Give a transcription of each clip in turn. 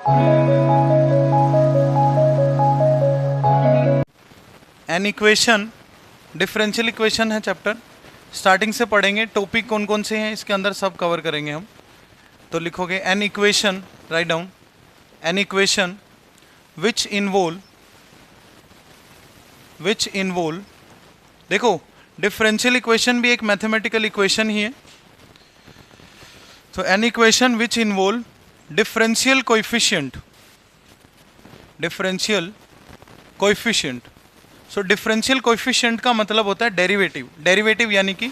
An equation, differential equation है chapter, starting से पढ़ेंगे। टॉपिक कौन कौन से हैं इसके अंदर सब कवर करेंगे हम। तो लिखोगे an equation, right down, an equation which involve, देखो डिफरेंशियल इक्वेशन भी एक मैथमेटिकल इक्वेशन ही है। तो an equation which involve differential coefficient, differential coefficient. So differential coefficient का मतलब होता है डेरिवेटिव, डेरिवेटिव यानी कि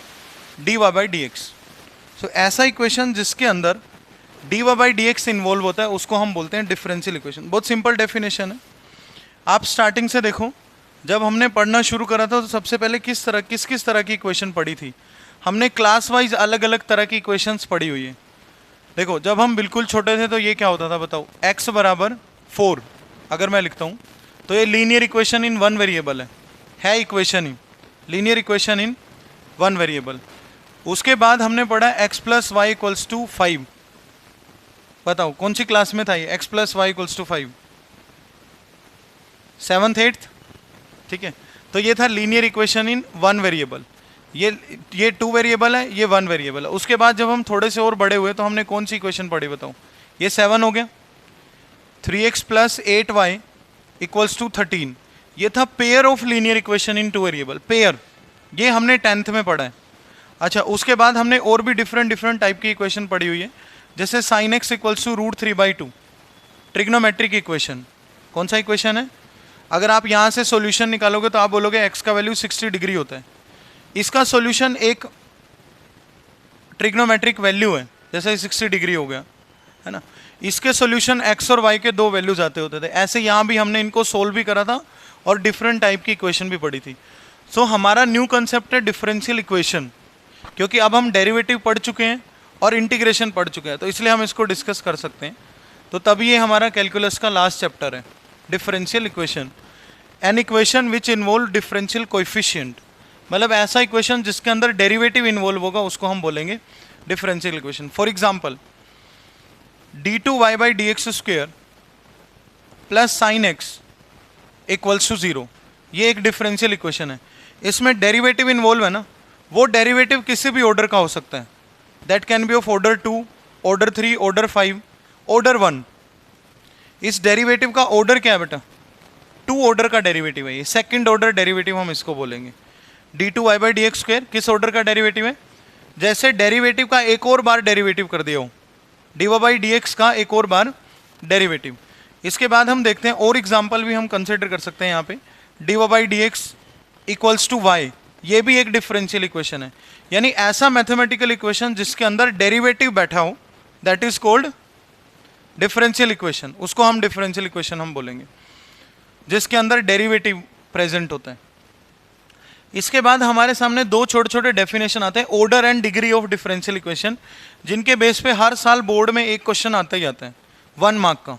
D Y by D X. So ऐसा इक्वेशन जिसके अंदर D Y by D X involve होता है उसको हम बोलते हैं डिफरेंशियल इक्वेशन। बहुत सिंपल डेफिनेशन है। आप स्टार्टिंग से देखो, जब हमने पढ़ना शुरू करा था तो सबसे पहले किस तरह की इक्वेशन पढ़ी थी। हमने क्लास वाइज अलग अलग तरह की इक्वेशंस पढ़ी हुई है। देखो जब हम बिल्कुल छोटे थे तो ये क्या होता था बताओ, x बराबर 4 अगर मैं लिखता हूँ तो ये linear equation in one variable है इक्वेशन ही, linear equation in one variable. उसके बाद हमने पढ़ा x plus Y equals two 5। बताओ कौन सी क्लास में था ये x plus Y equals two 5? 7th 8th, ठीक है। तो ये था linear equation in one variable. ये 2 वेरिएबल है, ये 1 वेरिएबल है। उसके बाद जब हम थोड़े से और बड़े हुए तो हमने कौन सी इक्वेशन पढ़ी बताओ? ये 7 हो गया। 3x plus 8y equals to 13, ये था pair of linear equation in 2 variable, pair. ये हमने 10th में पढ़ा है। अच्छा, उसके बाद हमने और भी डिफरेंट टाइप की इक्वेशन पढ़ी हुई है, जैसे sine X equals to √3/2, trigonometric equation. कौन सा इक्वेशन है? अगर आप यहाँ से सॉल्यूशन निकालोगे तो आप बोलोगे x का वैल्यू 60 डिग्री होता है। इसका सॉल्यूशन एक ट्रिग्नोमेट्रिक वैल्यू है, जैसे 60 डिग्री हो गया, है ना। इसके सॉल्यूशन x और y के 2 वैल्यूज आते होते थे। ऐसे यहाँ भी हमने इनको सोल्व भी करा था और डिफरेंट टाइप की इक्वेशन भी पढ़ी थी। सो हमारा न्यू कंसेप्ट है डिफरेंशियल इक्वेशन, क्योंकि अब हम डेरिवेटिव पढ़ चुके हैं और इंटीग्रेशन पढ़ चुके हैं, तो इसलिए हम इसको डिस्कस कर सकते हैं। तो तभी ये हमारा कैलकुलस का लास्ट चैप्टर है, differential equation. N equation which involve differential coefficient, मतलब ऐसा इक्वेशन जिसके अंदर डेरिवेटिव इन्वॉल्व होगा उसको हम बोलेंगे differential equation. For example d2y by D X square plus sine X equals to 0, ये एक डिफरेंशियल इक्वेशन है। इसमें डेरिवेटिव इन्वॉल्व है ना, वो डेरिवेटिव किसी भी ऑर्डर का हो सकता है। That can be of order 2, order 3, order 5, order 1। इस डेरिवेटिव का ऑर्डर क्या है बेटा? 2 ऑर्डर का डेरिवेटिव है ये, सेकंड ऑर्डर डेरिवेटिव हम इसको बोलेंगे। d2y by D X square किस ऑर्डर का डेरिवेटिव है? जैसे डेरिवेटिव का एक और बार डेरिवेटिव कर दिया हो, dy बाई डी एक्स का एक और बार डेरिवेटिव। इसके बाद हम देखते हैं और एग्जाम्पल भी हम कंसिडर कर सकते हैं यहाँ पे। dy by D X equals to y, ये भी एक डिफरेंशियल इक्वेशन है। यानी ऐसा मैथमेटिकल इक्वेशन जिसके अंदर डेरिवेटिव बैठा हो, that is called differential equation. उसको हम डिफरेंशियल इक्वेशन हम बोलेंगे, जिसके अंदर डेरिवेटिव प्रेजेंट होता है। इसके बाद हमारे सामने 2 छोटे छोटे डेफिनेशन आते हैं, order and degree of differential equation, जिनके बेस पे हर साल बोर्ड में एक क्वेश्चन आता ही आता है 1 मार्क का।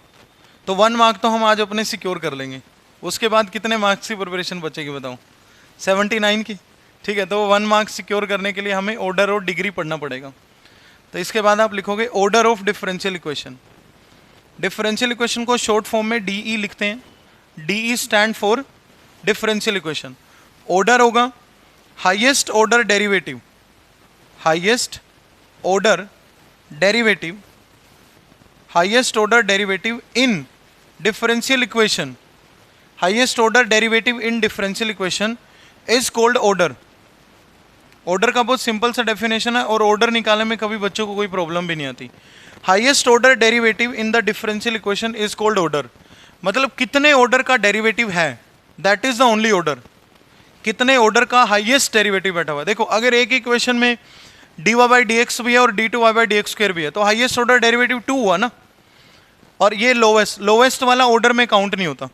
तो 1 मार्क तो हम आज अपने सिक्योर कर लेंगे। उसके बाद कितने मार्क्स की प्रिपरेशन बचेगी बताओ? 79 की, ठीक है। तो 1 मार्क सिक्योर करने के लिए हमें ऑर्डर और डिग्री पढ़ना पड़ेगा। तो इसके बाद आप लिखोगे order of differential equation. Differential equation को शॉर्ट फॉर्म में DE लिखते हैं। DE stand for differential equation. Order होगा highest order derivative, highest order derivative, highest order derivative in differential equation, highest order derivative in differential equation is called order. Order का बहुत simple सा definition है और order निकालने में कभी बच्चों को कोई प्रॉब्लम भी नहीं आती। Highest order derivative in the differential equation is called order, मतलब कितने ऑर्डर का डेरिवेटिव है, that is the only order. कितने ऑर्डर का हाईएस्ट डेरिवेटिव बैठा हुआ है। देखो अगर एक इक्वेशन में dy बाई डी एक्स भी है और d2y by D x square भी है, तो हाईएस्ट ऑर्डर डेरिवेटिव 2 हुआ ना, और ये लोवेस्ट वाला ऑर्डर में काउंट नहीं होता।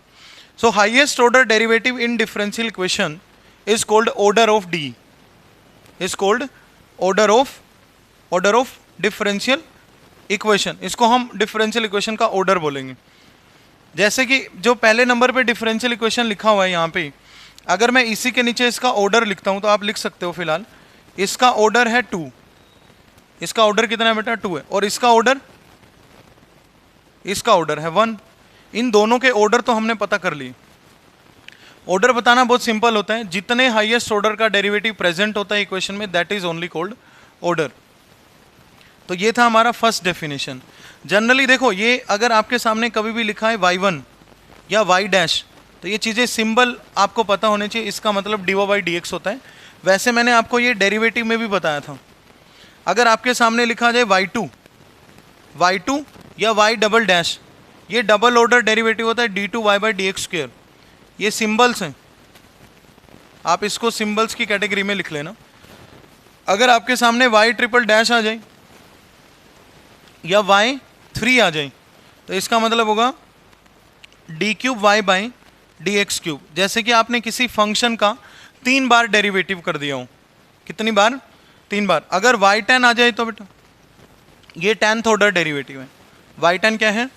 सो highest order derivative in differential equation is called order of D, is called order of differential equation. इसको हम डिफरेंशियल इक्वेशन का ऑर्डर बोलेंगे। जैसे कि जो पहले नंबर पे डिफरेंशियल इक्वेशन लिखा हुआ है यहाँ पे, अगर मैं इसी के नीचे इसका ऑर्डर लिखता हूँ तो आप लिख सकते हो फिलहाल इसका ऑर्डर है 2। इसका ऑर्डर कितना है बेटा? 2 है। और इसका ऑर्डर इसका ऑर्डर है 1। इन दोनों के ऑर्डर तो हमने पता कर लिए। ऑर्डर बताना बहुत सिंपल होता है, जितने हाईएस्ट ऑर्डर का डेरिवेटिव प्रेजेंट होता है इक्वेशन में, that is only called order. तो ये था हमारा फर्स्ट डेफिनेशन। जनरली देखो, ये अगर आपके सामने कभी भी लिखा है y1 या y डैश, तो ये चीज़ें सिंबल आपको पता होने चाहिए, इसका मतलब dy/dx होता है। वैसे मैंने आपको ये डेरिवेटिव में भी बताया था। अगर आपके सामने लिखा जाए y2 या y डबल डैश, ये डबल ऑर्डर डेरिवेटिव होता है d2y/dx²। ये सिंबल्स हैं, आप इसको सिंबल्स की कैटेगरी में लिख लेना। अगर आपके सामने y ट्रिपल डैश आ जाए या y3 आ जाए, तो इसका मतलब होगा d3y/dx³। जैसे कि आपने किसी फंक्शन का 3 बार डेरिवेटिव कर दिया हो। कितनी बार? 3 बार। अगर y10 आ जाए तो बेटा ये 10th ऑर्डर डेरिवेटिव है। y10 क्या है?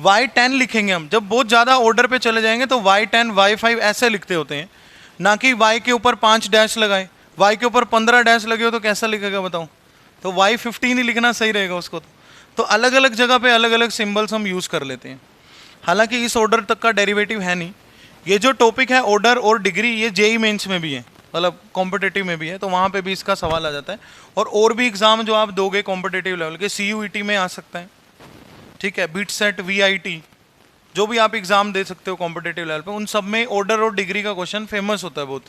y10 लिखेंगे हम जब बहुत ज़्यादा ऑर्डर पे चले जाएंगे, तो y10 y5 ऐसे लिखते होते हैं, ना कि y के ऊपर 5 डैश लगाए। y के ऊपर 15 डैश लगे हो तो कैसा लिखेगा बताओ? तो y15 ही लिखना सही रहेगा उसको। तो अलग अलग जगह पे अलग अलग सिंबल्स हम यूज़ कर लेते हैं। हालांकि इस ऑर्डर तक का डेरिवेटिव है नहीं। ये जो टॉपिक है ऑर्डर और डिग्री, ये जेई मेंस में भी है, मतलब कॉम्पिटिटिव में भी है, तो वहाँ पे भी इसका सवाल आ जाता है। और भी एग्जाम जो आप दोगे कॉम्पिटिटिव लेवल के, CUET में आ सकता है, ठीक है, बीट सेट, VIT, जो भी आप एग्जाम दे सकते हो कॉम्पिटिटिव लेवल पे, उन सब में ऑर्डर और डिग्री का क्वेश्चन फेमस होता है बहुत,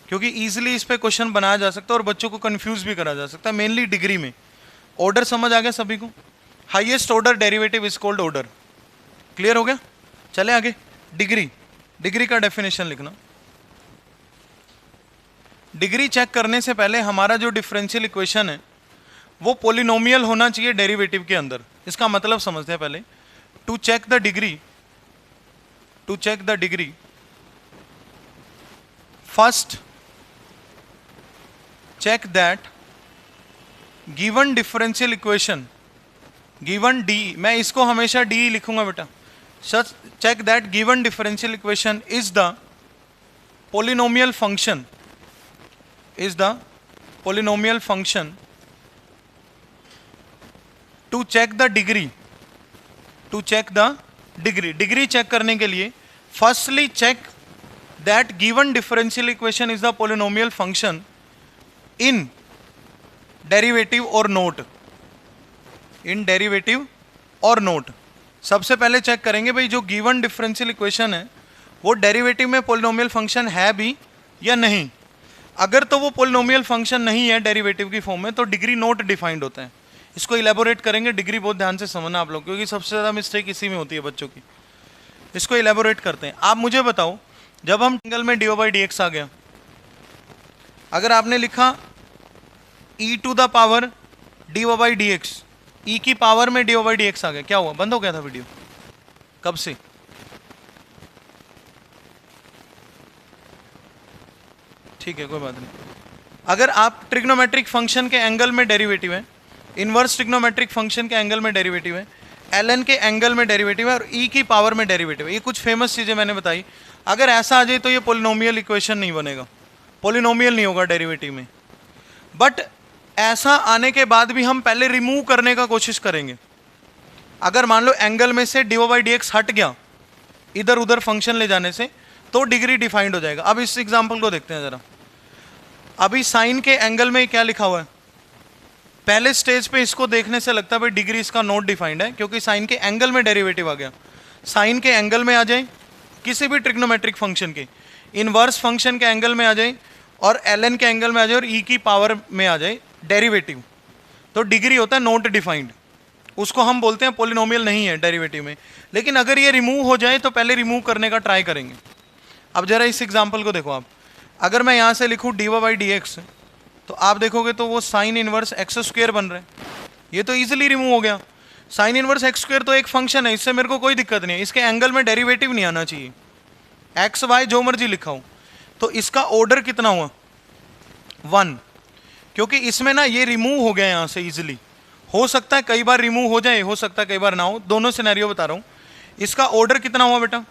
क्योंकि ईजिली इस पर क्वेश्चन बनाया जा सकता है और बच्चों को कन्फ्यूज भी करा जा सकता है। मेनली डिग्री में ऑर्डर समझ आ गया सभी को? Highest order derivative is called order. Clear हो गया? चले आगे। डिग्री का डेफिनेशन लिखना। डिग्री चेक करने से पहले हमारा जो डिफरेंशियल इक्वेशन है वो पॉलिनोमियल होना चाहिए डेरिवेटिव के अंदर। इसका मतलब समझते हैं पहले। To check the degree first check that given differential equation, given d, मैं इसको हमेशा d लिखूंगा बेटा। such check that given differential equation is the polynomial function, to check the degree, degree check करने के लिए firstly check that given differential equation is the polynomial function in derivative और not. सबसे पहले चेक करेंगे भाई जो गिवन डिफरेंशियल इक्वेशन है वो डेरिवेटिव में पोलिनोमियल फंक्शन है भी या नहीं। अगर तो वो पोलिनोमियल फंक्शन नहीं है डेरिवेटिव की फॉर्म में, तो डिग्री नोट डिफाइंड होता है। इसको इलेबोरेट करेंगे। डिग्री बहुत ध्यान से समझना आप लोग, क्योंकि सबसे ज़्यादा मिस्टेक इसी में होती है बच्चों की। इसको इलेबोरेट करते हैं। आप मुझे बताओ, जब हम एंगल में dy/dx आ गया, अगर आपने लिखा e to the power dy/dx, e की पावर में dy/dx आ गया, क्या हुआ? बंद हो गया था वीडियो। कब से? ठीक है, कोई बात नहीं। अगर आप ट्रिग्नोमेट्रिक फंक्शन के एंगल में डेरिवेटिव है, इनवर्स ट्रिग्नोमेट्रिक फंक्शन के एंगल में डेरिवेटिव है, ln के एंगल में डेरिवेटिव है और e की पावर में डेरिवेटिव है, ये कुछ फेमस चीज़ें मैंने बताई। अगर ऐसा आ जाए तो ये पोलिनोमियल इक्वेशन नहीं बनेगा, पोलिनोमियल नहीं होगा डेरिवेटिव में। बट ऐसा आने के बाद भी हम पहले रिमूव करने का कोशिश करेंगे। अगर मान लो एंगल में से dy/dx हट गया इधर उधर फंक्शन ले जाने से, तो डिग्री डिफाइंड हो जाएगा। अब इस एग्जाम्पल को देखते हैं जरा। अभी साइन के एंगल में क्या लिखा हुआ है? पहले स्टेज पे इसको देखने से लगता है भाई डिग्री इसका नॉट डिफाइंड है, क्योंकि साइन के एंगल में डेरिवेटिव आ गया। साइन के एंगल में आ जाए, किसी भी ट्रिग्नोमेट्रिक फंक्शन के, इनवर्स फंक्शन के एंगल में आ जाए और ln के एंगल में आ जाए और e की पावर में आ जाए डेरिवेटिव, तो डिग्री होता है नॉट डिफाइंड। उसको हम बोलते हैं पोलिनोमियल नहीं है डेरिवेटिव में। लेकिन अगर ये रिमूव हो जाए तो पहले रिमूव करने का ट्राई करेंगे। अब जरा इस एग्जाम्पल को देखो आप। अगर मैं यहाँ से लिखूँ dy/dx, तो आप देखोगे तो वो साइन इनवर्स x² बन रहा है। ये तो ईजिली रिमूव हो गया। साइन इनवर्स x² तो एक फंक्शन है, इससे मेरे को कोई दिक्कत नहीं है। इसके एंगल में डेरिवेटिव नहीं आना चाहिए, x y जो मर्जी लिखा हो। तो इसका ऑर्डर कितना हुआ? 1, क्योंकि इसमें ना ये रिमूव हो गया यहाँ से ईजिली। हो सकता है कई बार रिमूव हो जाए, हो सकता है कई बार ना हो, दोनों सिनेरियो बता रहा हूँ। इसका ऑर्डर कितना हुआ बेटा?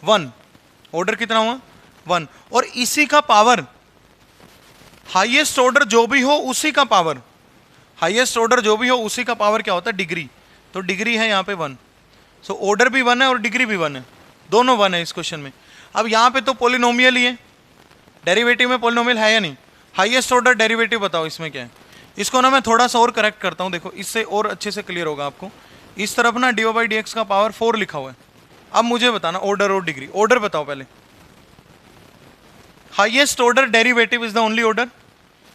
1। ऑर्डर कितना हुआ? 1। और इसी का पावर, हाईएस्ट ऑर्डर जो भी हो उसी का पावर, हाईएस्ट ऑर्डर जो भी हो उसी का पावर क्या होता है? डिग्री। तो डिग्री है यहाँ पे 1। सो ऑर्डर भी 1 है और डिग्री भी 1 है, दोनों 1 है इस क्वेश्चन में। अब यहाँ पे तो पोलिनोमियल ही है, डेरिवेटिव में पोलिनोमियल है या नहीं? हाईएस्ट ऑर्डर डेरिवेटिव बताओ इसमें क्या है। इसको ना मैं थोड़ा सा और करेक्ट करता हूँ, देखो इससे और अच्छे से क्लियर होगा आपको। इस तरफ ना dy बाई dx का पावर 4 लिखा हुआ है। अब मुझे बताना ऑर्डर और डिग्री। ऑर्डर बताओ पहले। Highest order derivative is the only order.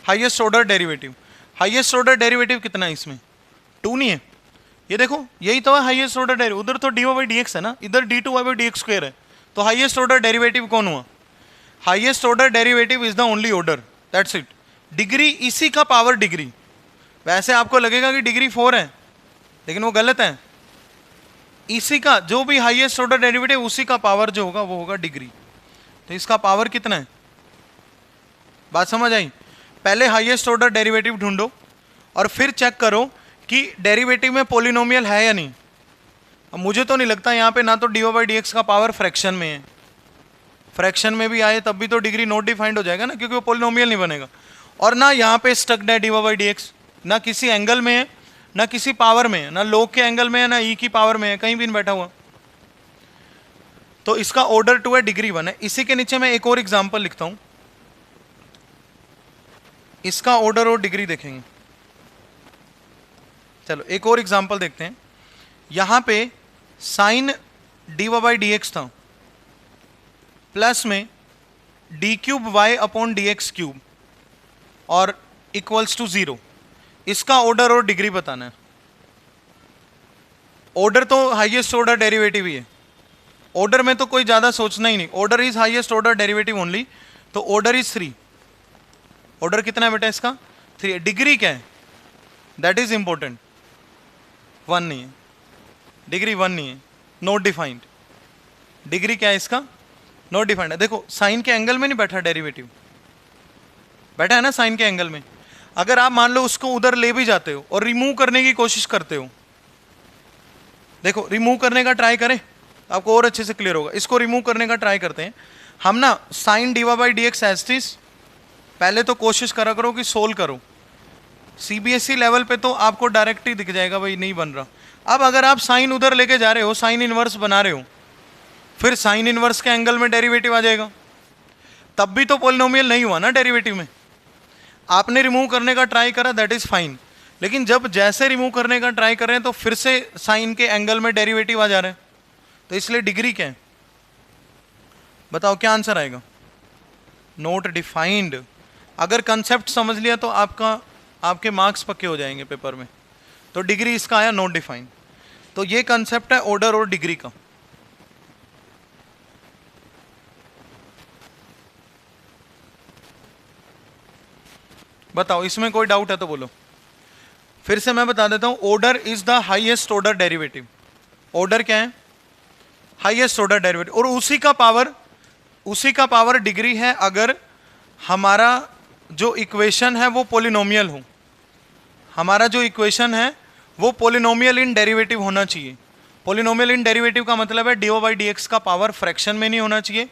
Highest order derivative, highest order derivative कितना है इसमें? 2 नहीं है? ये देखो यही तो है हाईएस्ट ऑर्डर डेरिवेटिव। उधर तो dy बाई dx है ना, इधर d2y बाई dx स्क्वायर है। तो हाईएस्ट ऑर्डर डेरिवेटिव कौन हुआ? Highest order derivative is the only order, that's it. Degree इसी का पावर डिग्री। वैसे आपको लगेगा कि डिग्री 4 है, लेकिन वो गलत है। इसी का जो भी हाईएस्ट ऑर्डर डेरिवेटिव उसी का पावर जो होगा वो होगा डिग्री। तो इसका पावर कितना है? बात समझ आई? पहले हाईएस्ट ऑर्डर डेरिवेटिव ढूंढो और फिर चेक करो कि डेरिवेटिव में पोलिनोमियल है या नहीं। अब मुझे तो नहीं लगता यहाँ पे ना तो dy बाई dx का पावर फ्रैक्शन में है। फ्रैक्शन में भी आए तब भी तो डिग्री नॉट डिफाइंड हो जाएगा ना, क्योंकि वो पोलिनोमियल नहीं बनेगा। और ना यहाँ पे स्टक्ड है dy बाई dx, ना किसी एंगल में है, ना किसी पावर में है, ना log के एंगल में है, ना e की पावर में है, कहीं भी नहीं बैठा हुआ। तो इसका ऑर्डर 2 है, डिग्री 1 है। इसी के नीचे मैं एक और एग्जांपल लिखता हूं, इसका ऑर्डर और डिग्री देखेंगे। चलो एक और एग्जांपल देखते हैं। यहां पे साइन dy बाई dx था, प्लस में d cube y upon dx cube और इक्वल्स टू 0। इसका ऑर्डर और डिग्री बताना है। ऑर्डर तो हाईएस्ट ऑर्डर डेरिवेटिव ही है, ऑर्डर में तो कोई ज्यादा सोचना ही नहीं। Order is highest order derivative only, तो ऑर्डर इज 3। ऑर्डर कितना है बेटा इसका? 3 है। डिग्री क्या है? That is important. 1 नहीं है, डिग्री 1 नहीं है, नॉट डिफाइंड। डिग्री क्या है इसका? नॉट डिफाइंड है। देखो साइन के एंगल में नहीं बैठा डेरिवेटिव, बैठा है ना साइन के एंगल में। अगर आप मान लो उसको उधर ले भी जाते हो और रिमूव करने की कोशिश करते हो, देखो रिमूव करने का ट्राई करें, आपको और अच्छे से क्लियर होगा। इसको रिमूव करने का ट्राई करते हैं हम ना। साइन dy बाई dx एस्टिस, पहले तो कोशिश करा करो कि सोल्व करो। CBSE लेवल पे तो आपको डायरेक्ट ही दिख जाएगा भाई नहीं बन रहा। अब अगर आप साइन उधर लेके जा रहे हो, साइन इनवर्स बना रहे हो, फिर साइन इनवर्स के एंगल में डेरिवेटिव आ जाएगा, तब भी तो पॉलिनोमियल नहीं हुआ ना डेरिवेटिव में। आपने रिमूव करने का ट्राई करा, दैट इज फाइन, लेकिन जब जैसे रिमूव करने का ट्राई कर रहे हैं तो फिर से साइन के एंगल में डेरिवेटिव आ जा रहे हैं, तो इसलिए डिग्री क्या है? बताओ क्या आंसर आएगा? Not defined. अगर कंसेप्ट समझ लिया तो आपके मार्क्स पक्के हो जाएंगे पेपर में। तो डिग्री इसका आया नॉट डिफाइंड। तो ये कंसेप्ट है ऑर्डर और डिग्री का। बताओ इसमें कोई डाउट है तो बोलो। फिर से मैं बता देता हूं, order is the highest order derivative. Order क्या है? Highest order derivative. और उसी का पावर डिग्री है अगर हमारा जो इक्वेशन है वो पोलिनोमियल हो। हमारा जो इक्वेशन है वो पोलिनोमियल इन डेरिवेटिव होना चाहिए। पोलिनोमियल इन डेरिवेटिव का मतलब है dy बाई dx का पावर फ्रैक्शन में नहीं होना चाहिए,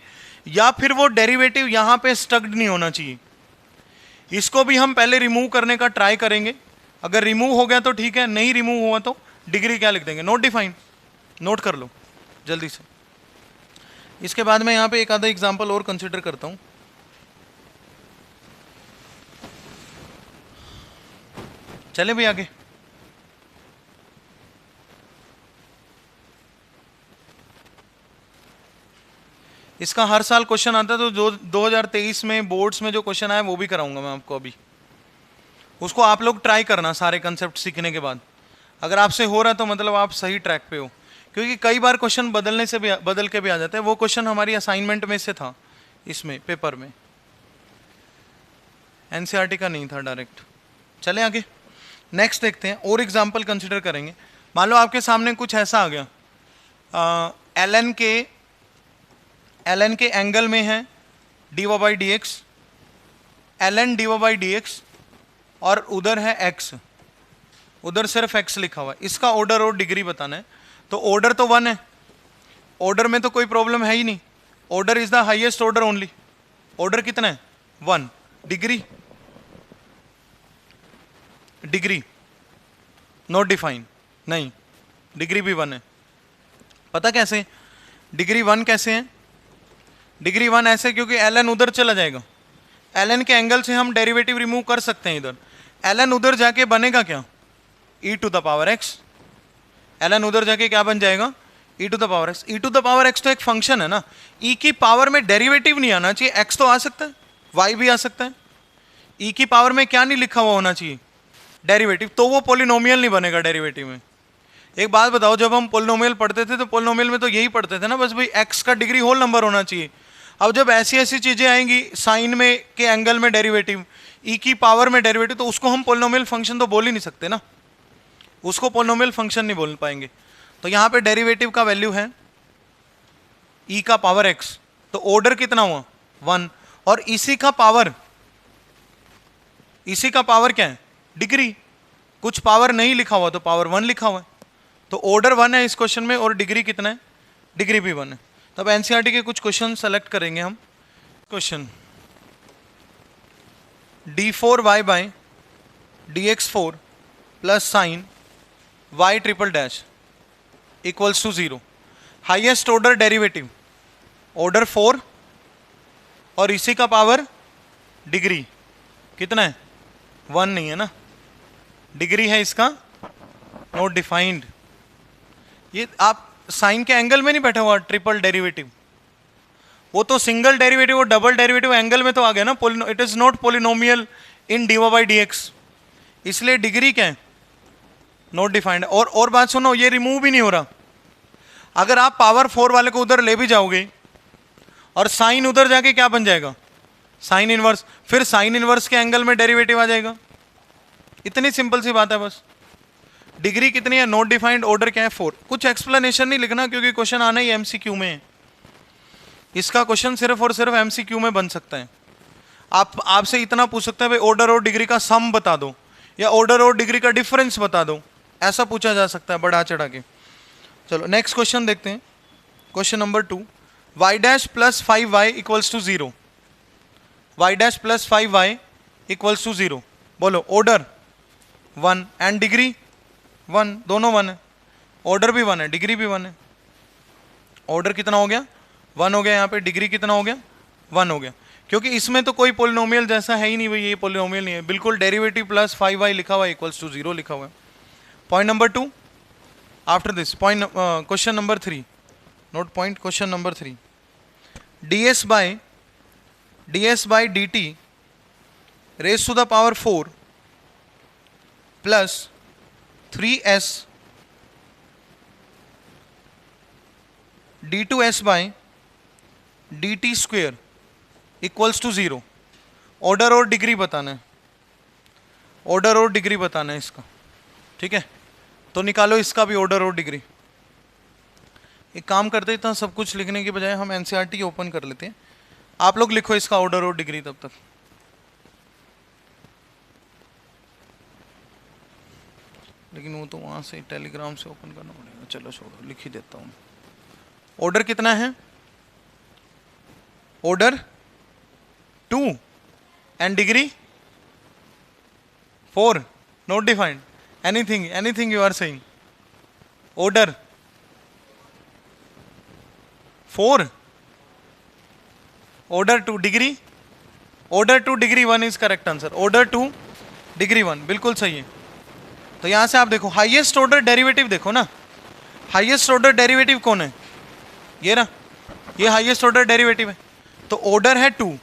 या फिर वो डेरिवेटिव यहां पे स्टक्ड नहीं होना चाहिए। इसको भी हम पहले रिमूव करने का ट्राई करेंगे। अगर रिमूव हो गया तो ठीक है, नहीं रिमूव हुआ तो डिग्री क्या लिख देंगे? Not defined. नोट कर लो जल्दी से। इसके बाद मैं यहां पे एक आधा एग्जांपल और कंसिडर करता हूं। चले भी आगे। इसका हर साल क्वेश्चन आता है, तो जो 2023 में बोर्ड्स में जो क्वेश्चन आया वो भी कराऊंगा मैं आपको अभी। उसको आप लोग ट्राई करना सारे कंसेप्ट सीखने के बाद। अगर आपसे हो रहा है तो मतलब आप सही ट्रैक पे हो, क्योंकि कई बार क्वेश्चन बदल के भी आ जाते हैं। वो क्वेश्चन हमारी असाइनमेंट में से था, इसमें पेपर में NCERT का नहीं था डायरेक्ट। चले आगे, नेक्स्ट देखते हैं और एग्जाम्पल कंसिडर करेंगे। मान लो आपके सामने कुछ ऐसा आ गया, ln के एंगल में है dy by dx, ln dy by dx, और उधर है x, उधर सिर्फ x लिखा हुआ है। इसका ऑर्डर और डिग्री बताना है। तो ऑर्डर तो 1 है, ऑर्डर में तो कोई प्रॉब्लम है ही नहीं। Order is the highest order only. Order कितना है? 1। डिग्री नॉट डिफाइन, नहीं डिग्री भी 1 है। पता कैसे? डिग्री 1 कैसे है? डिग्री 1 ऐसे क्योंकि ln उधर चला जाएगा, ln के एंगल से हम डेरिवेटिव रिमूव कर सकते हैं इधर। ln उधर जाके बनेगा क्या? e to the power x। ln उधर जाके क्या बन जाएगा? e to the power x। e to the power x तो एक फंक्शन है ना, e की पावर में डेरिवेटिव नहीं आना चाहिए, x तो आ सकता है, y भी आ सकता है। e की पावर में क्या नहीं लिखा हुआ होना चाहिए? डेरिवेटिव। तो वो पोलिनोमियल नहीं बनेगा डेरिवेटिव में। एक बात बताओ, जब हम पोलिनोमियल पढ़ते थे तो पोलिनोमियल में तो यही पढ़ते थे ना, बस भाई x का डिग्री होल नंबर होना चाहिए। अब जब ऐसी ऐसी चीजें आएंगी, साइन में के एंगल में डेरिवेटिव, e की पावर में डेरिवेटिव, तो उसको हम पोलिनोमियल फंक्शन तो बोल ही नहीं सकते ना, उसको पोलिनोमियल फंक्शन नहीं बोल पाएंगे। तो यहाँ पे डेरिवेटिव का वैल्यू है e का पावर x, तो ऑर्डर कितना हुआ? 1। और इसी का पावर क्या है? डिग्री। कुछ पावर नहीं लिखा हुआ तो पावर 1 लिखा हुआ है, तो ऑर्डर 1 है इस क्वेश्चन में, और डिग्री कितना है? डिग्री भी 1 है। तब एनसीईआरटी के कुछ क्वेश्चन सेलेक्ट करेंगे हम। Question d4y by dx4 plus sine y triple dash equals to 0। Highest order derivative order 4 और इसी का पावर डिग्री कितना है? 1 नहीं है ना, डिग्री है इसका नॉट डिफाइंड। ये आप साइन के एंगल में नहीं बैठा हुआ ट्रिपल डेरिवेटिव, वो तो सिंगल डेरिवेटिव और डबल डेरिवेटिव एंगल में तो आ गया ना। It is not polynomial in dy by dx, इसलिए डिग्री क्या है? Not defined. और बात सुनो, ये रिमूव भी नहीं हो रहा। अगर आप पावर 4 वाले को उधर ले भी जाओगे और साइन उधर जाके क्या बन जाएगा? Sine inverse. फिर साइन इनवर्स के एंगल में डेरिवेटिव आ जाएगा। इतनी सिंपल सी बात है बस। डिग्री कितनी है? Not defined. ऑर्डर क्या है? 4। कुछ एक्सप्लेनेशन नहीं लिखना क्योंकि क्वेश्चन आना ही एमसीक्यू में है। इसका क्वेश्चन सिर्फ और सिर्फ एमसीक्यू में बन सकता है। आपसे इतना पूछ सकता है भाई ऑर्डर और डिग्री का सम बता दो, या ऑर्डर और डिग्री का डिफरेंस बता दो, ऐसा पूछा जा सकता है बढ़ा चढ़ा के। चलो नेक्स्ट क्वेश्चन देखते हैं। Question number 2, y dash plus 5y equals to 0। y dash plus 5y equals to 0। बोलो ऑर्डर 1 एंड डिग्री 1, दोनों 1 है। ऑर्डर भी 1 है, डिग्री भी 1 है। ऑर्डर कितना हो गया? 1 हो गया। यहाँ पे डिग्री कितना हो गया? 1 हो गया। क्योंकि इसमें तो कोई पोलिनोमियल जैसा है ही नहीं भाई, ये पोलिनोमियल नहीं है, बिल्कुल डेरिवेटिव प्लस 5y लिखा हुआ है इक्वल्स टू 0 लिखा हुआ है। Point number 2 after this point, question number 3, note point, question number 3, ds by dt raise to the power 4 plus 3s d2s by dt square equals to 0। Order और degree बताना है, order और degree बताना है इसका, ठीक है। तो निकालो इसका भी ऑर्डर और डिग्री। एक काम करते इतना सब कुछ लिखने के बजाय हम एनसीईआरटी ओपन कर लेते हैं। आप लोग लिखो इसका ऑर्डर और डिग्री तब तक। लेकिन वो तो वहां से टेलीग्राम से ओपन करना पड़ेगा। चलो छोड़ो, लिख ही देता हूँ। ऑर्डर कितना है? Order 2 and degree 4, not defined. Anything you are saying. Order 4, order 2 degree, order 2 degree 1 is correct answer. Order 2 degree 1 बिल्कुल सही है। तो यहां से आप देखो हाईएस्ट ऑर्डर डेरिवेटिव देखो ना, हाईएस्ट ऑर्डर डेरिवेटिव कौन है? ये ना, ये हाईएस्ट ऑर्डर डेरिवेटिव है। तो ऑर्डर है 2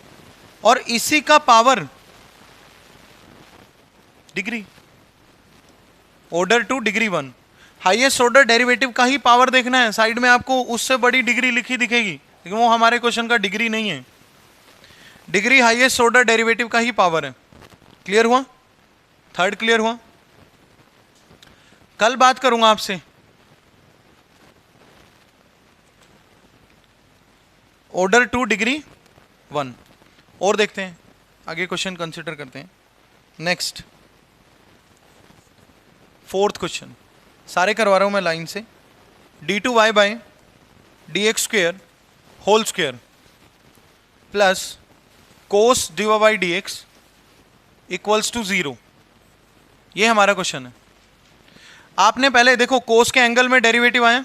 और इसी का power degree, order 2 degree 1। Highest order derivative का ही पावर देखना है। साइड में आपको उससे बड़ी डिग्री लिखी दिखेगी, लेकिन वो हमारे क्वेश्चन का डिग्री नहीं है। डिग्री हाईएस्ट ऑर्डर डेरिवेटिव का ही पावर है। क्लियर हुआ? थर्ड क्लियर हुआ? कल बात करूंगा आपसे। ऑर्डर 2 डिग्री 1 और देखते हैं आगे क्वेश्चन कंसिडर करते हैं। नेक्स्ट फोर्थ क्वेश्चन, सारे करवा रहा हूं मैं लाइन से। d2y by dx square whole square plus cos dy by dx equals to 0। ये हमारा क्वेश्चन है। आपने पहले देखो कोस के एंगल में डेरिवेटिव आया,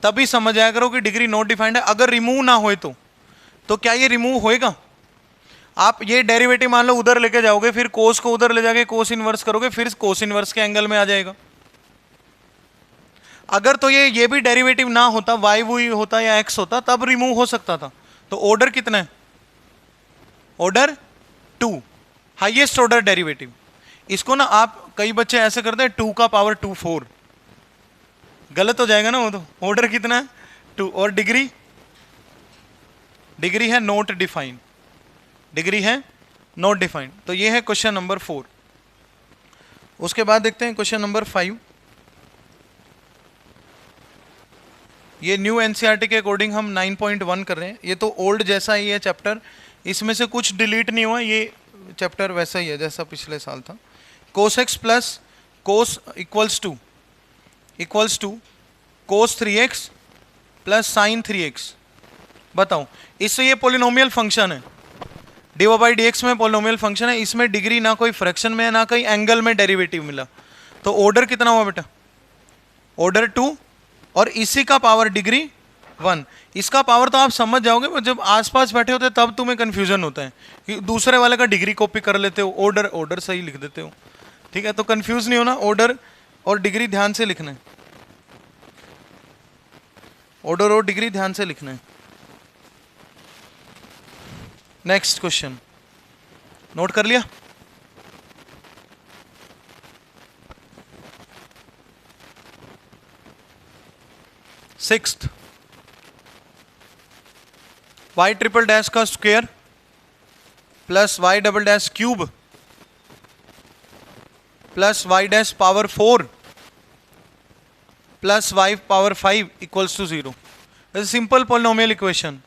तभी समझ आया करो कि डिग्री नॉट डिफाइंड है। अगर रिमूव ना होए तो क्या ये रिमूव होएगा? आप ये डेरिवेटिव मान लो उधर लेके जाओगे, फिर कोस को उधर ले जाके कोस इनवर्स करोगे, फिर कोस इनवर्स के एंगल में आ जाएगा। अगर तो ये भी डेरिवेटिव ना होता, वाई वही होता या एक्स होता, तब रिमूव हो सकता था। तो ऑर्डर कितना है? Order 2, highest order derivative. इसको ना आप कई बच्चे ऐसे करते हैं 2 का पावर 2 4, गलत हो जाएगा ना वो तो। ऑर्डर कितना है? 2। और डिग्री है नॉट डिफाइंड, डिग्री है नॉट डिफाइंड। तो ये है क्वेश्चन नंबर 4। उसके बाद देखते हैं क्वेश्चन नंबर 5। ये न्यू एनसीईआरटी के अकॉर्डिंग हम 9.1 कर रहे हैं। ये तो ओल्ड जैसा ही है चैप्टर, इसमें से कुछ डिलीट नहीं हुआ, ये चैप्टर वैसा ही है जैसा पिछले साल था। Cos X plus cos equals to cos 3x plus sine 3x। बताओ, इससे ये पोलिनोमियल फंक्शन है, dy बाई dx में पोलिनोमियल फंक्शन है। इसमें डिग्री ना कोई फ्रैक्शन में है ना कहीं एंगल में डेरिवेटिव मिला। तो ऑर्डर कितना हुआ बेटा? ऑर्डर 2, और इसी का पावर डिग्री 1। इसका पावर तो आप समझ जाओगे, पर जब आसपास बैठे होते हैं तब तुम्हें कंफ्यूजन होता है कि दूसरे वाले का डिग्री कॉपी कर लेते हो, ऑर्डर सही लिख देते हो। ठीक है, तो कंफ्यूज नहीं होना, ऑर्डर और डिग्री ध्यान से लिखना है, ऑर्डर और डिग्री ध्यान से लिखना है। नेक्स्ट क्वेश्चन नोट कर लिया? सिक्स्थ, वाई ट्रिपल डैश का square plus Y double dash cube plus Y dash power 4 plus Y power 5 equals to 0। Simple polynomial equation.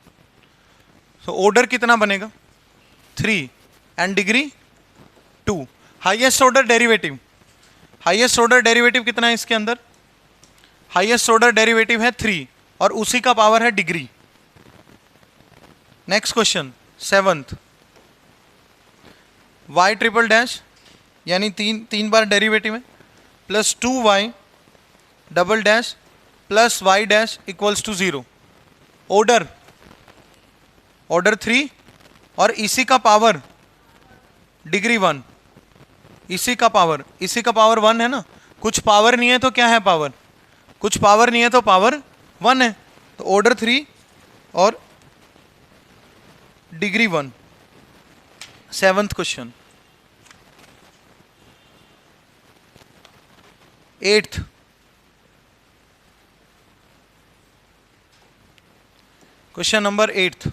तो ऑर्डर कितना बनेगा? 3 and degree 2। Highest order derivative कितना है इसके अंदर? हाईएस्ट ऑर्डर डेरिवेटिव है 3 और उसी का पावर है degree. Next question 7th, Y triple dash यानी तीन बार डेरिवेटिव है plus 2y double dash plus Y dash equals to 0। Order 3 और इसी का पावर डिग्री 1। इसी का पावर 1 है ना। कुछ पावर नहीं है तो क्या है पावर? कुछ पावर नहीं है तो पावर 1 है। तो ऑर्डर 3 और degree 1। 7th question. 8th, question number 8th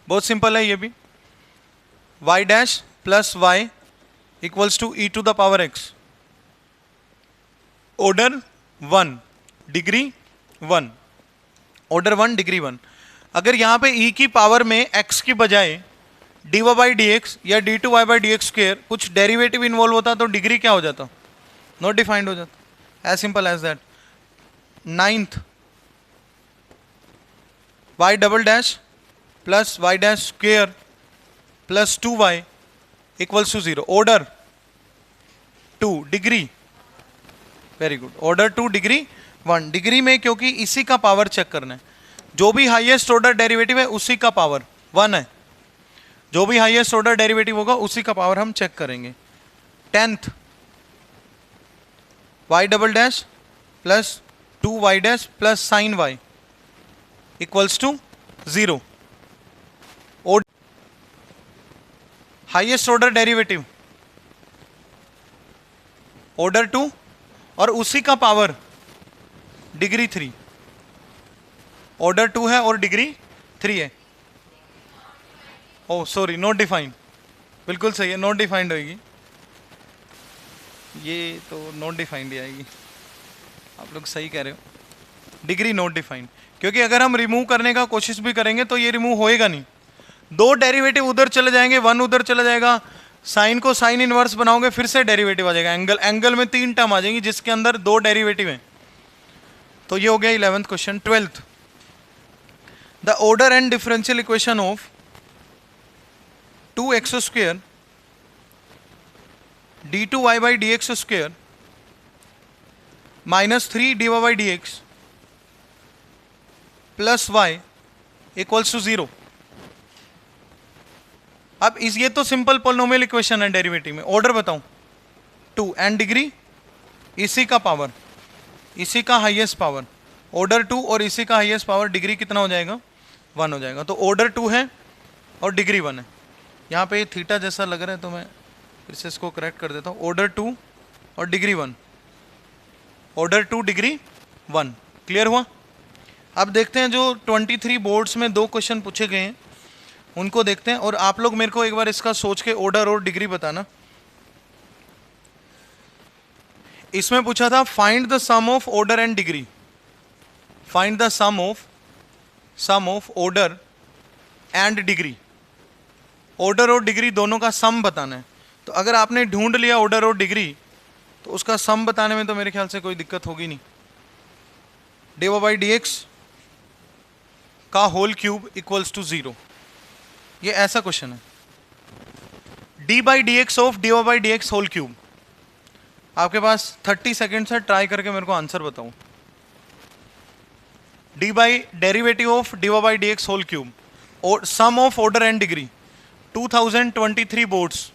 बहुत सिंपल है ये भी। y dash plus y equals to e to the power x। Order 1 degree 1। Order 1 degree 1। अगर यहाँ पे e की पावर में x की बजाय dy बाई dx या d2y बाई dx स्क्वेयर कुछ डेरिवेटिव इन्वॉल्व होता तो डिग्री क्या हो जाता? नॉट डिफाइंड हो जाता। As simple as that. 9th, y double dash plus Y dash square plus 2y equals to 0। Order 2 degree, very good, order 2 degree 1। Degree में क्योंकि इसी का पावर चेक करना है, जो भी हाईएस्ट ऑर्डर डेरिवेटिव है उसी का पावर 1 है। जो भी हाईएस्ट ऑर्डर डेरिवेटिव होगा उसी का पावर हम चेक करेंगे। 10th, Y double dash plus 2y dash plus sine y equals to 0। Highest order derivative order 2 और उसी का पावर डिग्री 3। ऑर्डर 2 है और डिग्री 3 है। ओह सॉरी, नॉट डिफाइंड, बिल्कुल सही है, नॉट डिफाइंड होगी ये, तो नॉट डिफाइंड ही आएगी। आप लोग सही कह रहे हो, डिग्री नॉट डिफाइंड। क्योंकि अगर हम रिमूव करने का कोशिश भी करेंगे तो ये रिमूव होएगा नहीं। 2 डेरिवेटिव उधर चले जाएंगे, 1 उधर चला जाएगा, साइन को साइन इनवर्स बनाओगे फिर से डेरिवेटिव आ जाएगा। एंगल में 3 टर्म आ जाएंगी जिसके अंदर 2 डेरिवेटिव हैं। तो ये हो गया 11th क्वेश्चन। 12th, the order and differential equation of 2x square d2y by dx square -3 dy/dx plus y equals to 0। अब इस ये तो सिंपल पोलिनोमियल इक्वेशन है डेरिवेटिव में। ऑर्डर बताऊं, 2 एंड डिग्री इसी का पावर, इसी का हाईएस्ट पावर, ऑर्डर 2 और इसी का हाईएस्ट पावर, डिग्री कितना हो जाएगा 1 हो जाएगा। तो ऑर्डर 2 है और डिग्री 1 है। यहाँ पे थीटा जैसा लग रहा है तो मैं फिर से इसको करेक्ट कर देता हूँ। ऑर्डर 2 और डिग्री 1, ऑर्डर 2 डिग्री 1। क्लियर हुआ? अब देखते हैं जो 23 बोर्ड्स में 2 क्वेश्चन पूछे गए हैं उनको देखते हैं, और आप लोग मेरे को एक बार इसका सोच के ऑर्डर और डिग्री बताना। इसमें पूछा था find the sum of order and degree, find the sum of order and degree. Order और डिग्री दोनों का सम बताना है। तो अगर आपने ढूंढ लिया ऑर्डर और डिग्री तो उसका सम बताने में तो मेरे ख्याल से कोई दिक्कत होगी नहीं। dy/dx का होल क्यूब इक्वल्स टू 0, ये ऐसा क्वेश्चन है। d/dx of dy/dx whole cube. आपके पास 30 सेकेंड है, ट्राई करके मेरे को आंसर बताओ। Derivative of dy/dx whole cube और sum of order and degree 2023 boards.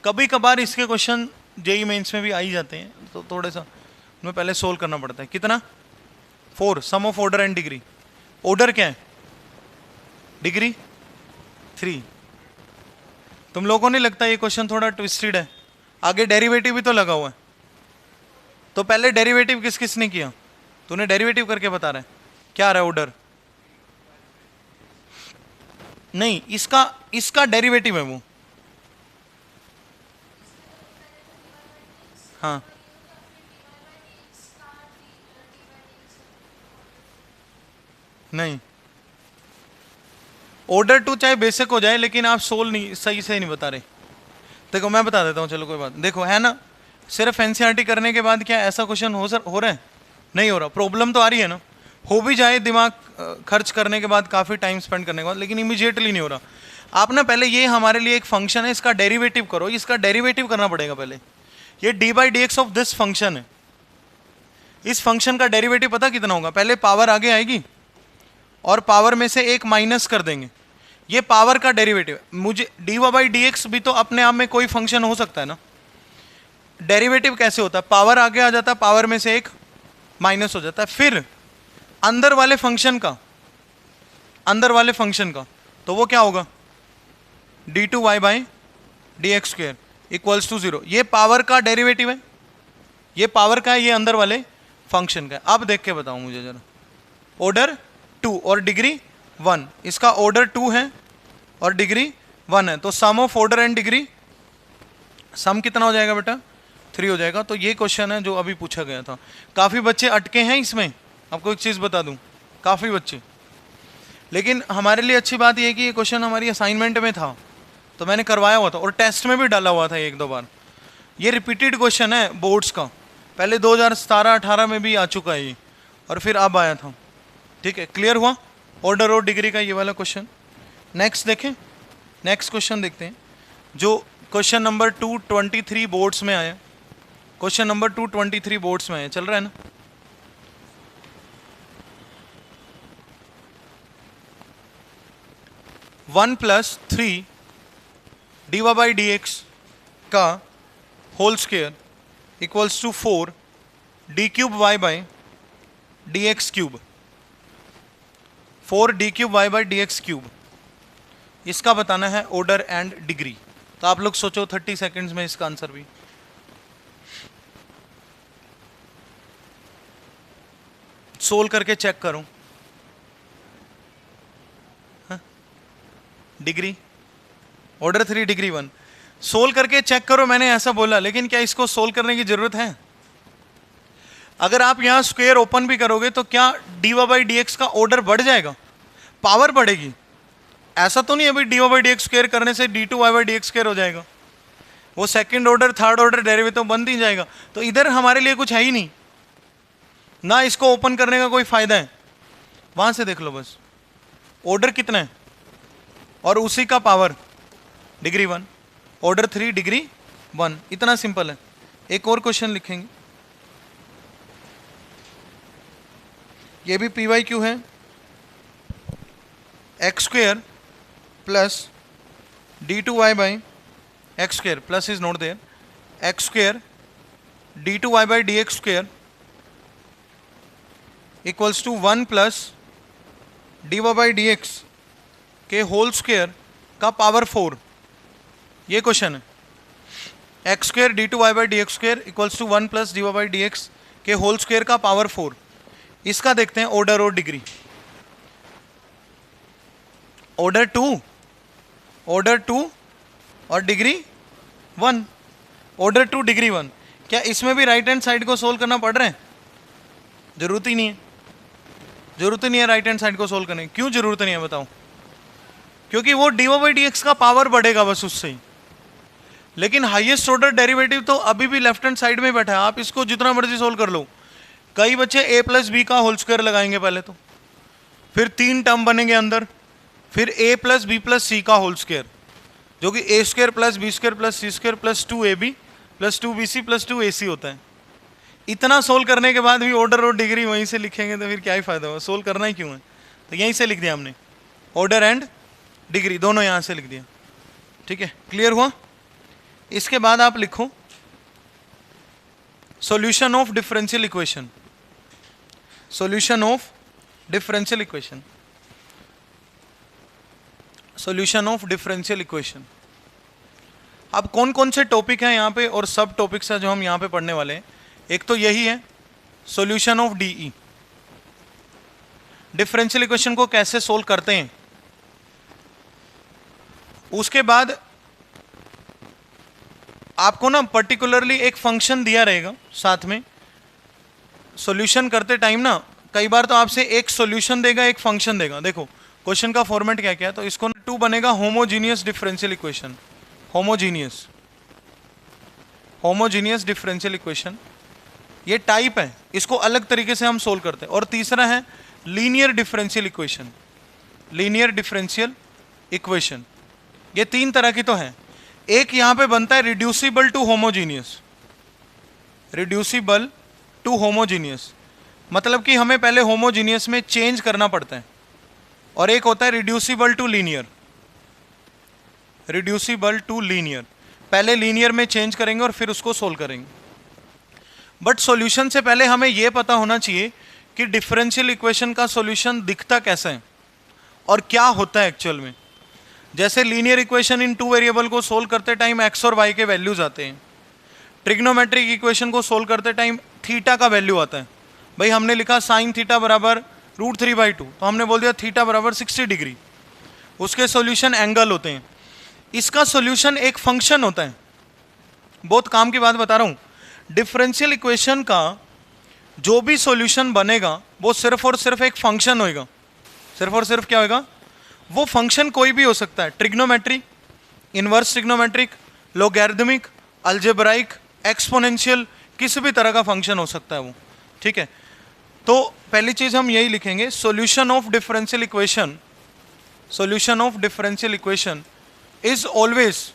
कभी कभार इसके क्वेश्चन जेई मेंस में भी आ ही जाते हैं, तो थोड़ा सा उनमें पहले सोल्व करना पड़ता है। कितना? 4, sum of order and degree. Order क्या है? डिग्री 3। तुम लोगों को नहीं लगता ये क्वेश्चन थोड़ा ट्विस्टेड है? आगे डेरिवेटिव भी तो लगा हुआ है। तो पहले डेरिवेटिव किस किस ने किया? तूने डेरिवेटिव करके बता रहा है क्या आ रहा है? ऑर्डर नहीं, इसका डेरिवेटिव है वो। हाँ, नहीं, ऑर्डर 2 चाहे बेसिक हो जाए लेकिन आप सोल नहीं सही से नहीं बता रहे। देखो मैं बता देता हूँ, चलो कोई बात। देखो है ना, सिर्फ एनसीईआरटी करने के बाद क्या ऐसा क्वेश्चन हो रहा है? नहीं हो रहा। प्रॉब्लम तो आ रही है ना, हो भी जाए दिमाग खर्च करने के बाद, काफ़ी टाइम स्पेंड करने के बाद, लेकिन इमीडिएटली नहीं हो रहा। आप ना पहले ये हमारे लिए एक फंक्शन है, इसका डेरिवेटिव करो। इसका डेरिवेटिव करना पड़ेगा पहले। ये d/dx ऑफ दिस फंक्शन है। इस फंक्शन का डेरिवेटिव पता कितना होगा? पहले पावर आगे आएगी और पावर में से एक माइनस कर देंगे, ये पावर का डेरिवेटिव है। मुझे dy/dx भी तो अपने आप में कोई फंक्शन हो सकता है ना। डेरिवेटिव कैसे होता है? पावर आगे आ जाता है, पावर में से एक माइनस हो जाता है, फिर अंदर वाले फंक्शन का तो वो क्या होगा? d2y/dx² equals to 0। ये पावर का डेरिवेटिव है, ये पावर का है, ये अंदर वाले फंक्शन का है। अब देख के बताऊं मुझे जरा। ऑर्डर 2 और डिग्री 1, इसका ऑर्डर 2 है और डिग्री 1 है, तो सम ऑफ ऑर्डर एंड डिग्री, सम कितना हो जाएगा बेटा? 3 हो जाएगा। तो ये क्वेश्चन है जो अभी पूछा गया था। काफ़ी बच्चे अटके हैं इसमें। आपको एक चीज़ बता दूं, काफ़ी बच्चे, लेकिन हमारे लिए अच्छी बात यह है कि ये क्वेश्चन हमारी असाइनमेंट में था, तो मैंने करवाया हुआ था और टेस्ट में भी डाला हुआ था 1-2 बार। ये रिपीटेड क्वेश्चन है बोर्ड्स का, पहले 2017-18 में भी आ चुका है ये, और फिर अब आया था। ठीक है, क्लियर हुआ? ऑर्डर और डिग्री का ये वाला क्वेश्चन। नेक्स्ट देखें, नेक्स्ट क्वेश्चन देखते हैं जो क्वेश्चन नंबर 223 बोर्ड्स में आया। क्वेश्चन नंबर 223 बोर्ड्स में आया, चल रहा है ना? वन प्लस 3 dy/dx का whole square equals to 4 d3y/dx³। 4 d3y/dx³, इसका बताना है ऑर्डर एंड डिग्री। तो आप लोग सोचो 30 सेकेंड्स में इसका आंसर भी। सोल्व करके चेक करो। डिग्री ऑर्डर 3 डिग्री 1, सोल्व करके चेक करो। मैंने ऐसा बोला, लेकिन क्या इसको सोल्व करने की जरूरत है? अगर आप यहां स्क्वायर ओपन भी करोगे तो क्या dy/dx का ऑर्डर बढ़ जाएगा? पावर बढ़ेगी। ऐसा तो नहीं अभी dy/dx स्क्वायर करने से d2y/dx² हो जाएगा। वो second order third order derivative बन ही जाएगा। तो इधर हमारे लिए कुछ है ही नहीं ना, इसको ओपन करने का कोई फायदा है। वहां से देख लो बस, ऑर्डर कितना है और उसी का पावर डिग्री 1, ऑर्डर 3 डिग्री 1, इतना सिंपल है। एक और क्वेश्चन लिखेंगे। ये भी पी वाई क्यू है, X square plus D two Y by X square, plus is not there, X square D two Y by D X square equals to 1 plus D Y by D X के whole square का power 4। ये question है, X square D two Y by D X square equals to 1 plus D Y by D X के whole square का power 4। इसका देखते हैं order और डिग्री। ऑर्डर 2 और डिग्री 1, ऑर्डर 2 डिग्री 1। क्या इसमें भी राइट हैंड साइड को सोल्व करना पड़ रहा है? जरूरत ही नहीं है, जरूरत ही नहीं है राइट हैंड साइड को सोल्व करने। क्यों जरूरत नहीं है बताओ? क्योंकि वो D Y by D X का पावर बढ़ेगा बस उससे ही। लेकिन हाईएस्ट ऑर्डर डेरिवेटिव तो अभी भी लेफ्ट हैंड साइड में बैठा है, आप इसको जितना मर्जी सोल्व कर लो। कई बच्चे ए प्लस बी का होल स्क्वायर लगाएंगे पहले तो, फिर 3 टर्म बनेंगे अंदर, फिर A plus B plus C का होल स्क्वायर, जो कि A square plus B square plus C square plus 2ab plus 2bc plus 2ac होता है। इतना सोल्व करने के बाद भी ऑर्डर और डिग्री वहीं से लिखेंगे तो फिर क्या ही फायदा होगा, सोल्व करना ही क्यों है? तो यहीं से लिख दिया हमने, ऑर्डर एंड डिग्री दोनों यहाँ से लिख दिया। ठीक है, क्लियर हुआ? इसके बाद आप लिखो solution of differential equation, solution of differential equation, solution of differential equation. अब कौन कौन से टॉपिक हैं यहाँ पे और सब टॉपिक्स हैं जो हम यहाँ पे पढ़ने वाले हैं। एक तो यही है solution of DE, differential equation को कैसे सोल्व करते हैं। उसके बाद आपको ना पर्टिकुलरली एक फंक्शन दिया रहेगा साथ में, सॉल्यूशन करते टाइम ना कई बार तो आपसे एक सॉल्यूशन देगा एक फंक्शन देगा। देखो क्वेश्चन का फॉर्मेट क्या क्या है, तो इसको 2 बनेगा homogeneous differential equation, homogeneous differential equation, ये टाइप है, इसको अलग तरीके से हम सोल्व करते हैं। और तीसरा है linear differential equation, linear differential equation. ये 3 तरह की तो है। एक यहां पे बनता है reducible to homogeneous, reducible to homogeneous मतलब कि हमें पहले होमोजीनियस में चेंज करना पड़ता है। और एक होता है reducible to linear, reducible to linear, पहले लीनियर में चेंज करेंगे और फिर उसको सोल्व करेंगे। बट सॉल्यूशन से पहले हमें यह पता होना चाहिए कि डिफरेंशियल इक्वेशन का सॉल्यूशन दिखता कैसा है और क्या होता है एक्चुअल में। जैसे लीनियर इक्वेशन इन 2 वेरिएबल को सोल्व करते टाइम एक्स और वाई के वैल्यूज आते हैं। ट्रिग्नोमेट्रिक इक्वेशन को सोल्व करते टाइम थीटा का वैल्यू आता है। भाई हमने लिखा साइन थीटा बराबर √3/2, तो हमने बोल दिया थीटा बराबर 60 डिग्री। उसके सॉल्यूशन एंगल होते हैं। इसका सॉल्यूशन एक फंक्शन होता है। बहुत काम की बात बता रहा हूँ, डिफरेंशियल इक्वेशन का जो भी सॉल्यूशन बनेगा वो सिर्फ और सिर्फ एक फंक्शन होएगा। सिर्फ और सिर्फ क्या होएगा? वो फंक्शन कोई भी हो सकता है, trigonometric, inverse trigonometric, logarithmic, algebraic, exponential, किसी भी तरह का फंक्शन हो सकता है वो। ठीक है, तो पहली चीज हम यही लिखेंगे, solution of differential equation, solution of differential equation is always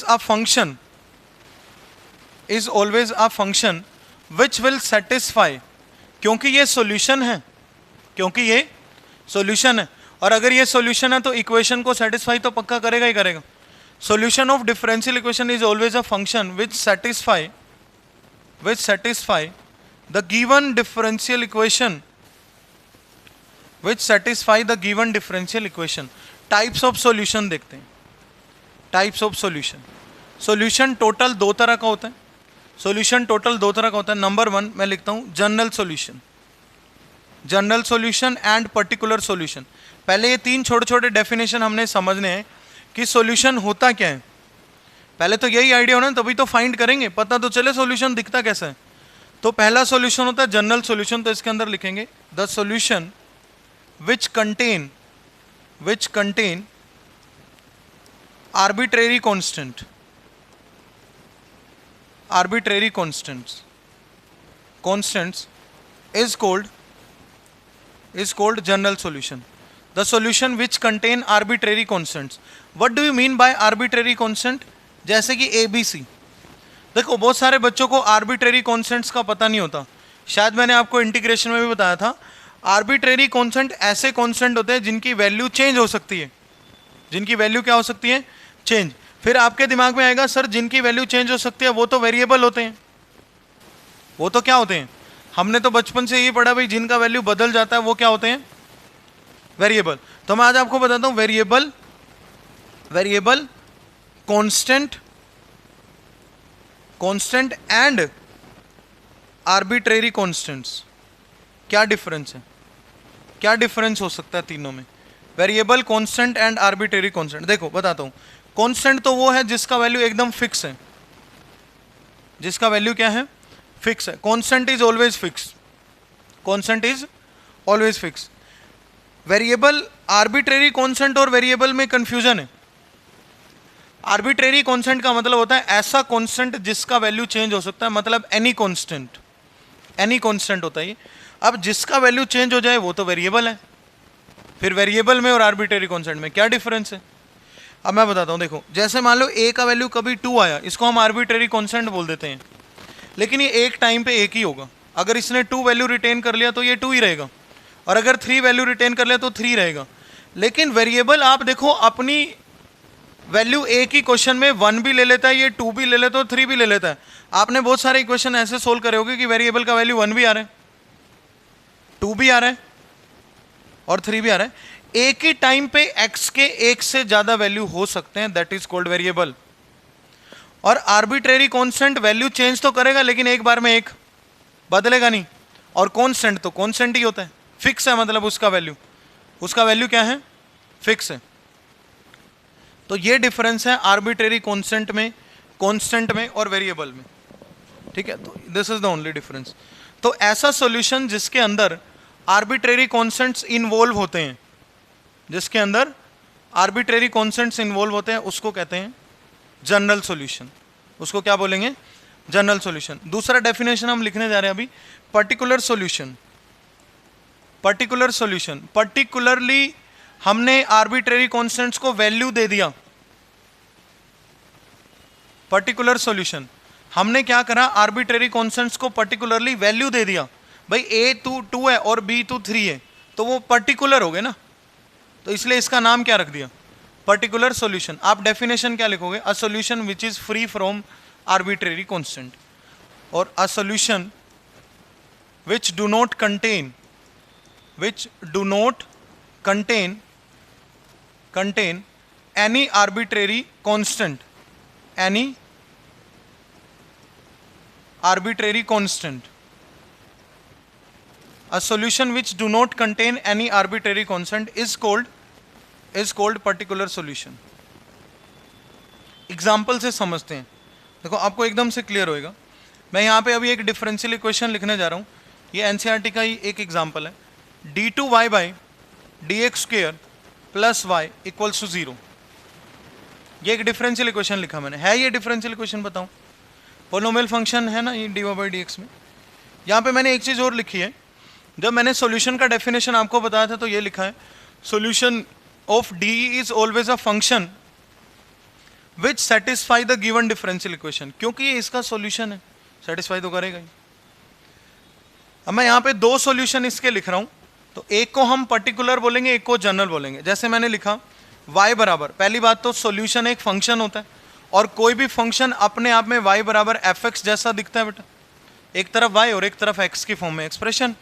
a function, is always a function which will satisfy, क्योंकि ये सॉल्यूशन है, क्योंकि ये सॉल्यूशन है। और अगर ये सॉल्यूशन है तो इक्वेशन को सेटिस्फाई तो पक्का करेगा ही करेगा। Solution of differential equation is always a function which satisfy the given differential equation, which satisfy the given differential equation। types of solution देखते हैं, types of solution। solution total 2 तरह का होता है, solution total 2 तरह का होता है। नंबर 1 मैं लिखता हूँ general solution, general solution and particular solution. पहले ये 3 छोटे छोटे डेफिनेशन हमने समझने हैं कि सॉल्यूशन होता क्या है। पहले तो यही आइडिया होना, तभी तो फाइंड करेंगे, पता तो चले सॉल्यूशन दिखता कैसा है। तो पहला सॉल्यूशन होता है जनरल सॉल्यूशन, तो इसके अंदर लिखेंगे the solution which contain arbitrary constants is called general solution। the solution which contain arbitrary constants। what do you mean by arbitrary constant? जैसे कि ABC, देखो बहुत सारे बच्चों को आर्बिट्रेरी कॉन्स्टेंट्स का पता नहीं होता। शायद मैंने आपको इंटीग्रेशन में भी बताया था, आर्बिट्रेरी कांस्टेंट ऐसे कांस्टेंट होते हैं जिनकी वैल्यू चेंज हो सकती है, जिनकी वैल्यू क्या हो सकती है, चेंज। फिर आपके दिमाग में आएगा सर जिनकी वैल्यू चेंज हो सकती है वो तो वेरिएबल होते हैं, वो तो क्या होते हैं, हमने तो बचपन से ये पढ़ा भाई जिनका वैल्यू बदल जाता है वो क्या होते हैं, वेरिएबल। तो मैं आज आपको बताता हूं variable, variable constant, constant and arbitrary constants, क्या डिफरेंस है, क्या डिफरेंस हो सकता है तीनों में, variable, constant and arbitrary constant. देखो बताता हूं, कांस्टेंट तो वो है जिसका वैल्यू एकदम फिक्स है, जिसका वैल्यू क्या है, फिक्स है। Constant is always fix, constant is always fix. Variable, arbitrary constant और वेरिएबल में कंफ्यूजन है। आर्बिट्रेरी कांस्टेंट का मतलब होता है ऐसा कांस्टेंट जिसका वैल्यू चेंज हो सकता है, मतलब एनी कांस्टेंट, एनी कांस्टेंट होता है ये। अब जिसका वैल्यू चेंज हो जाए वो तो वेरिएबल है। फिर वेरिएबल में और आर्बिट्रेरी कांस्टेंट में क्या डिफरेंस है, अब मैं बताता हूँ। देखो जैसे मान लो ए का वैल्यू कभी 2 आया, इसको हम आर्बिट्रेरी कांस्टेंट बोल देते हैं, लेकिन ये एक टाइम पे एक ही होगा। अगर इसने 2 वैल्यू रिटेन कर लिया तो ये 2 ही रहेगा, और अगर 3 वैल्यू रिटेन कर लिया तो 3 रहेगा। लेकिन वेरिएबल आप देखो अपनी वैल्यू एक ही क्वेश्चन में 1 भी ले लेता है, ये 2 भी ले लेता है, 3 भी ले लेता है। आपने बहुत सारे इक्वेशन ऐसे सोल्व करे होगे कि वेरिएबल का वैल्यू 1 भी आ रहा है, 2 भी आ रहा है और 3 भी आ रहा है। एक ही टाइम पे x के एक से ज्यादा वैल्यू हो सकते हैं, दैट इज कॉल्ड वेरिएबल। और आर्बिट्रेरी कांस्टेंट वैल्यू चेंज तो करेगा लेकिन एक बार में एक बदलेगा नहीं, और कांस्टेंट तो कांस्टेंट ही होता है, फिक्स है, मतलब उसका वैल्यू क्या है, फिक्स है। तो ये डिफरेंस है आर्बिट्रेरी कांस्टेंट में, कांस्टेंट में और वेरिएबल में, ठीक है। तो this is the only difference. तो ऐसा सॉल्यूशन जिसके अंदर आर्बिट्रेरी कांस्टेंट्स इन्वॉल्व होते हैं, जिसके अंदर आर्बिट्रेरी कांस्टेंट्स इन्वॉल्व होते हैं, उसको कहते हैं जनरल सॉल्यूशन। उसको क्या बोलेंगे, जनरल सॉल्यूशन। दूसरा डेफिनेशन हम लिखने जा रहे हैं अभी, particular solution. Particular solution, particularly हमने आर्बिट्रेरी कांस्टेंट्स को वैल्यू दे दिया। पर्टिकुलर सॉल्यूशन, हमने क्या करा, आर्बिट्रेरी कांस्टेंट्स को पर्टिकुलरली वैल्यू दे दिया। भाई ए 2 है और बी 3 है, तो वो पर्टिकुलर हो गए ना, तो इसलिए इसका नाम क्या रख दिया, पर्टिकुलर सॉल्यूशन। आप डेफिनेशन क्या लिखोगे, a solution which is free from arbitrary constant, और a solution which do not contain, which do not contain any arbitrary constant, any arbitrary constant. A solution which do not contain any arbitrary constant is called particular solution. Example से समझते हैं, देखो आपको एकदम से clear होएगा। मैं यहाँ पे अभी एक डिफरेंशियल इक्वेशन लिखने जा रहा हूँ, ये एनसीईआरटी का ही एक एग्जाम्पल है, d2y by D X square plus Y equals to 0। ये एक डिफरेंशियल इक्वेशन लिखा मैंने, है ये डिफरेंशियल इक्वेशन, बताऊँ पोलिनोमियल फंक्शन है ना ये dy बाई डी एक्स में। यहाँ पे मैंने एक चीज़ और लिखी है, जब मैंने सॉल्यूशन का डेफिनेशन आपको बताया था तो ये लिखा है, solution of d is always a function which satisfy the given differential equation, क्योंकि ये इसका सॉल्यूशन है, सेटिस्फाई तो करेगा ही। अब मैं यहाँ पे 2 सॉल्यूशन इसके लिख रहा हूँ, तो एक को हम पर्टिकुलर बोलेंगे, एक को जनरल बोलेंगे। जैसे मैंने लिखा y बराबर, पहली बात तो सॉल्यूशन एक फंक्शन होता है, और कोई भी फंक्शन अपने आप में y बराबर fx जैसा दिखता है बेटा, एक तरफ y और एक तरफ x की फॉर्म में एक्सप्रेशन।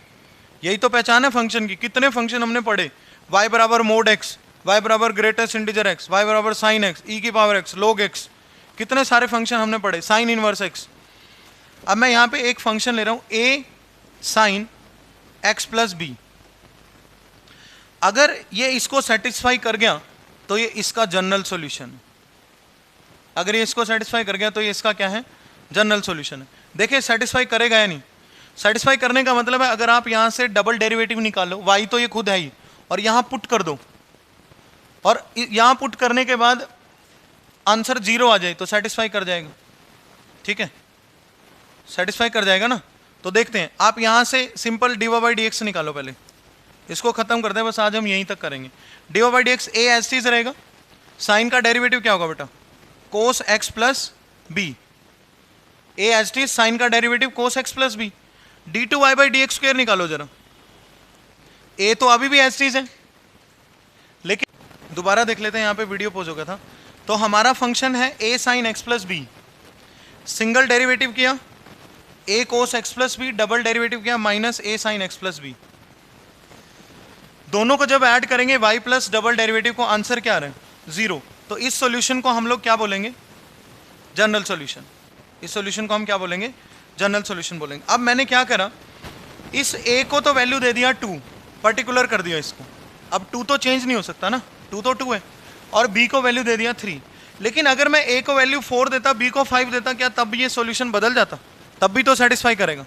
यही तो पहचान है फंक्शन की। कितने फंक्शन हमने पढ़े, y बराबर मोड x, y बराबर ग्रेटेस्ट इंटीजर x, y बराबर साइन x, e की पावर x, log x, कितने सारे फंक्शन हमने पढ़े, साइन इनवर्स x। अब मैं यहाँ पे एक फंक्शन ले रहा हूँ a sine x plus B, अगर ये इसको सेटिस्फाई कर गया तो ये इसका जनरल सॉल्यूशन है। अगर ये इसको सेटिस्फाई कर गया तो ये इसका क्या है, जनरल सॉल्यूशन है। देखिए सेटिस्फाई करेगा या नहीं, सेटिस्फाई करने का मतलब है अगर आप यहाँ से डबल डेरिवेटिव निकालो, y तो ये खुद है ही, और यहाँ पुट कर दो, और यहाँ पुट करने के बाद आंसर 0 आ जाए तो सेटिस्फाई कर जाएगा, ठीक है, सेटिस्फाई कर जाएगा ना। तो देखते हैं, आप यहाँ से simple dy by D x निकालो, पहले इसको खत्म करते हैं, बस आज हम यहीं तक करेंगे। dy by D X A as it is रहेगा, साइन का डेरिवेटिव क्या होगा बेटा, cos x plus B, A as it is sine का derivative cos x plus B. d2y/dx² निकालो जरा। a तो अभी भी एज चीज है, लेकिन दोबारा देख लेते हैं, यहाँ पे वीडियो पोज हो गया था। तो हमारा फंक्शन है a sin x plus B, single derivative किया a cos x plus B, double derivative किया minus a sin x plus B. दोनों को जब ऐड करेंगे y प्लस डबल डेरिवेटिव को, आंसर क्या आ रहा है 0। तो इस सॉल्यूशन को हम लोग क्या बोलेंगे, जनरल सॉल्यूशन। इस सॉल्यूशन को हम क्या बोलेंगे, जनरल सॉल्यूशन बोलेंगे। अब मैंने क्या करा, इस a को तो वैल्यू दे दिया 2, पर्टिकुलर कर दिया इसको। अब 2 तो चेंज नहीं हो सकता ना, 2 तो 2 है, और b को वैल्यू दे दिया 3। लेकिन अगर मैं a को वैल्यू 4 देता, b को 5 देता, क्या तब ये सॉल्यूशन बदल जाता? तब भी तो सेटिस्फाई करेगा।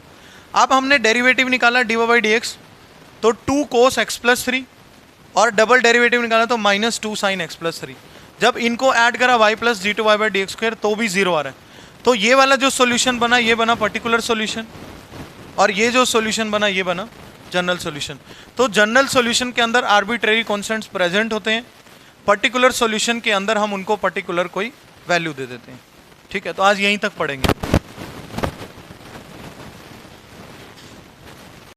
अब हमने डेरिवेटिव निकाला dy/dx, तो 2 cos x प्लस 3, और डबल डेरिवेटिव निकाला तो माइनस 2 sin x प्लस 3। जब इनको ऐड करा y प्लस d2y/dx² तो भी 0 आ रहा है। तो ये वाला जो सॉल्यूशन बना, ये बना पर्टिकुलर सॉल्यूशन, और ये जो सॉल्यूशन बना, ये बना जनरल सॉल्यूशन। तो जनरल सॉल्यूशन के अंदर आर्बिट्रेरी कॉन्स्टेंट्स प्रेजेंट होते हैं, पर्टिकुलर सॉल्यूशन के अंदर हम उनको पर्टिकुलर कोई वैल्यू दे देते हैं। ठीक है, तो आज यहीं तक पढ़ेंगे।